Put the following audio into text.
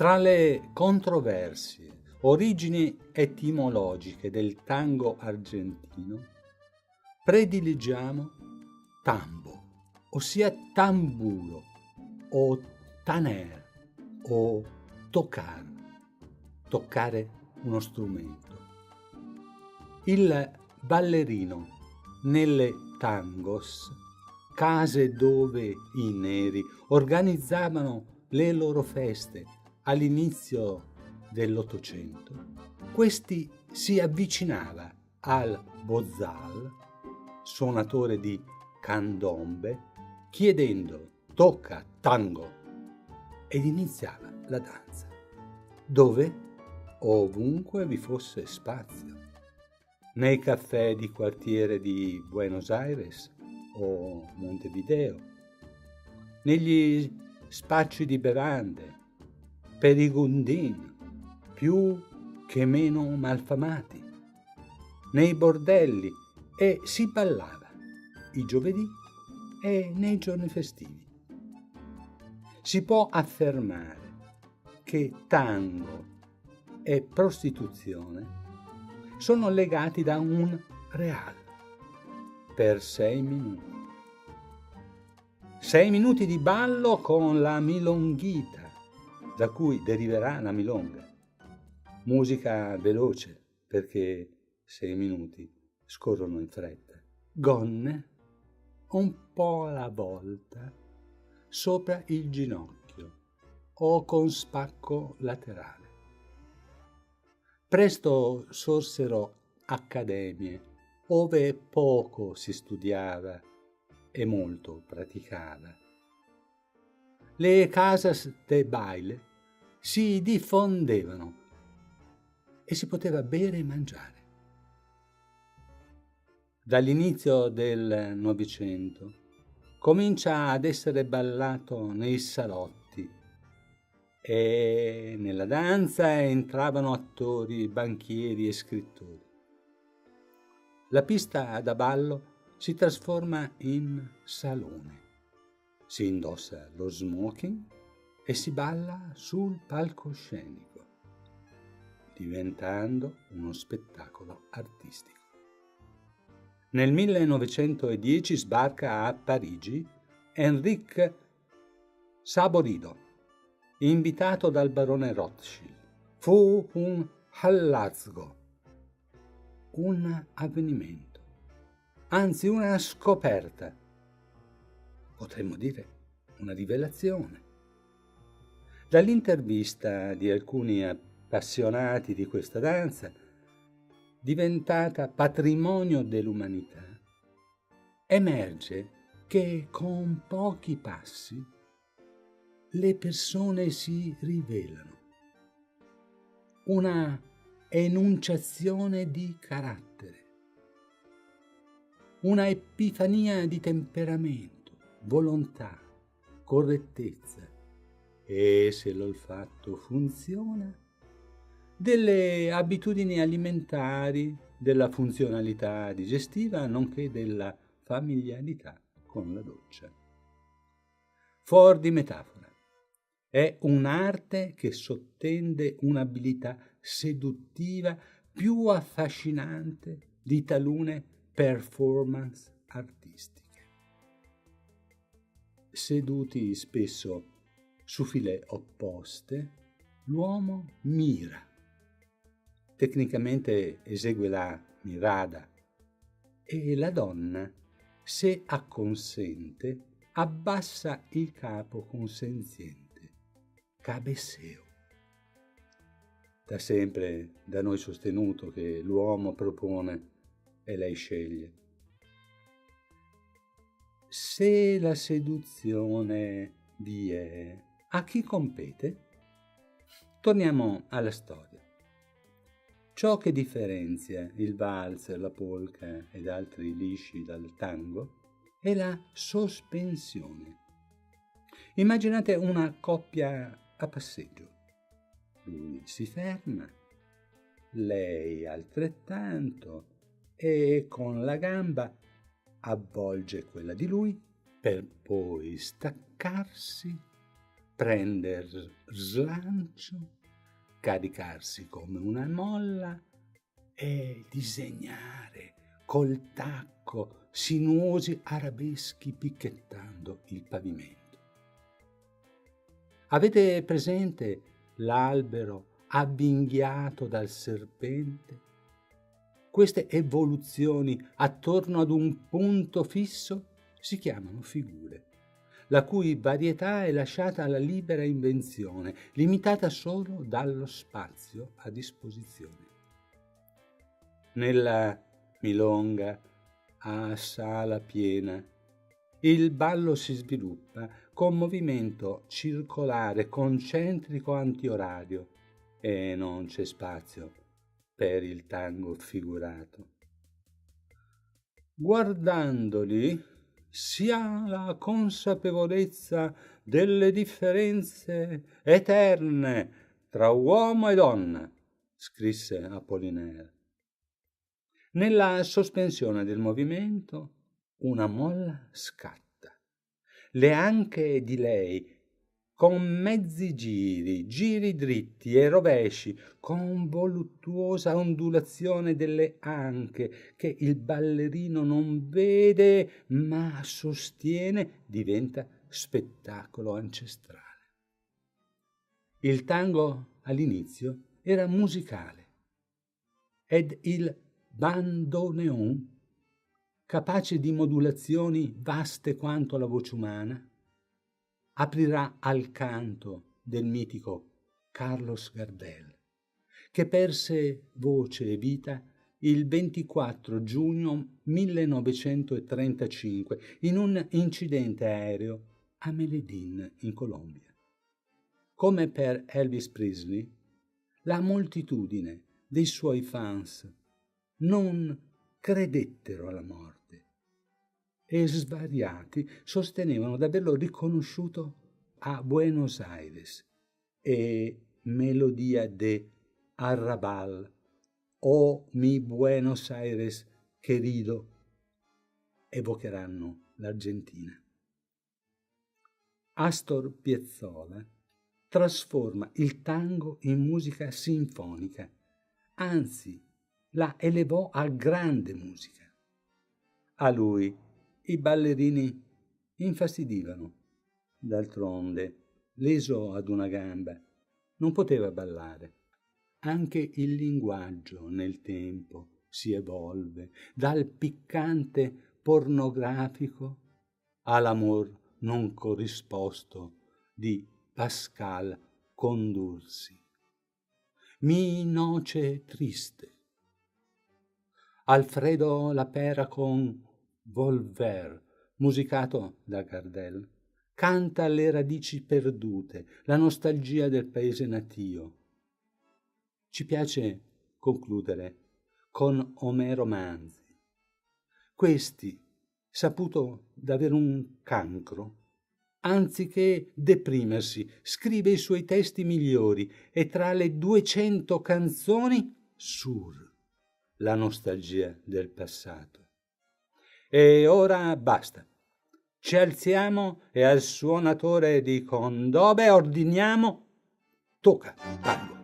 Tra le controversie origini etimologiche del tango argentino, prediligiamo tambo, ossia tamburo, o taner, o tocar, toccare uno strumento. Il ballerino nelle tangos, case dove i neri organizzavano le loro feste all'inizio dell'Ottocento, questi si avvicinava al bozal, suonatore di candombe, chiedendo tocca tango, ed iniziava la danza, dove ovunque vi fosse spazio, nei caffè di quartiere di Buenos Aires o Montevideo, negli spacci di bevande, per i gundini, più che meno malfamati, nei bordelli, e si ballava i giovedì e nei giorni festivi. Si può affermare che tango e prostituzione sono legati da un real per 6 minuti. 6 minuti di ballo con la milonghita, da cui deriverà la milonga. Musica veloce, perché 6 minuti scorrono in fretta. Gonne, un po' alla volta, sopra il ginocchio o con spacco laterale. Presto sorsero accademie ove poco si studiava e molto praticava. Le casas de baile si diffondevano e si poteva bere e mangiare. Dall'inizio del Novecento comincia ad essere ballato nei salotti e nella danza entravano attori, banchieri e scrittori. La pista da ballo si trasforma in salone. Si indossa lo smoking e si balla sul palcoscenico, diventando uno spettacolo artistico. Nel 1910 sbarca a Parigi Enrique Saborido, invitato dal barone Rothschild. Fu un hallazgo, un avvenimento, anzi una scoperta, potremmo dire una rivelazione. Dall'intervista di alcuni appassionati di questa danza, diventata patrimonio dell'umanità, emerge che con pochi passi le persone si rivelano. Una enunciazione di carattere, una epifania di temperamento, volontà, correttezza e, se l'olfatto funziona, delle abitudini alimentari, della funzionalità digestiva, nonché della familiarità con la doccia. Fuor di metafora, è un'arte che sottende un'abilità seduttiva più affascinante di talune performance artistiche. Seduti spesso su file opposte, l'uomo mira. Tecnicamente esegue la mirada e la donna, se acconsente, abbassa il capo consenziente, cabeceo. Da sempre da noi sostenuto che l'uomo propone e lei sceglie. Se la seduzione vi è, a chi compete? Torniamo alla storia. Ciò che differenzia il valzer, la polka ed altri lisci dal tango è la sospensione. Immaginate una coppia a passeggio. Lui si ferma, lei altrettanto, e con la gamba avvolge quella di lui per poi staccarsi, prender slancio, caricarsi come una molla e disegnare col tacco sinuosi arabeschi picchettando il pavimento. Avete presente l'albero avvinghiato dal serpente? Queste evoluzioni attorno ad un punto fisso si chiamano figure, la cui varietà è lasciata alla libera invenzione, limitata solo dallo spazio a disposizione. Nella milonga a sala piena, il ballo si sviluppa con movimento circolare concentrico antiorario e non c'è spazio per il tango figurato. Guardandoli si ha la consapevolezza delle differenze eterne tra uomo e donna, scrisse Apollinaire. Nella sospensione del movimento una molla scatta. Le anche di lei, con mezzi giri dritti e rovesci, con voluttuosa ondulazione delle anche che il ballerino non vede ma sostiene, diventa spettacolo ancestrale. Il tango all'inizio era musicale ed il bandoneon, capace di modulazioni vaste quanto la voce umana, aprirà al canto del mitico Carlos Gardel, che perse voce e vita il 24 giugno 1935 in un incidente aereo a Medellín, in Colombia. Come per Elvis Presley, la moltitudine dei suoi fans non credettero alla morte e svariati sostenevano di averlo riconosciuto a Buenos Aires e Melodia de Arrabal o Mi Buenos Aires querido evocheranno l'Argentina. Astor Piazzolla trasforma il tango in musica sinfonica, anzi la elevò a grande musica. A lui i ballerini infastidivano. D'altronde, leso ad una gamba, non poteva ballare. Anche il linguaggio nel tempo si evolve dal piccante pornografico all'amor non corrisposto di Pascal Condursi. Mi noce triste. Alfredo Lapera con Volver, musicato da Gardel, canta le radici perdute, la nostalgia del paese natio. Ci piace concludere con Omero Manzi. Questi, saputo d'avere un cancro, anziché deprimersi, scrive i suoi testi migliori e tra le 200 canzoni Sur, la nostalgia del passato. E ora basta. Ci alziamo e al suonatore di condobe ordiniamo: tocca tango.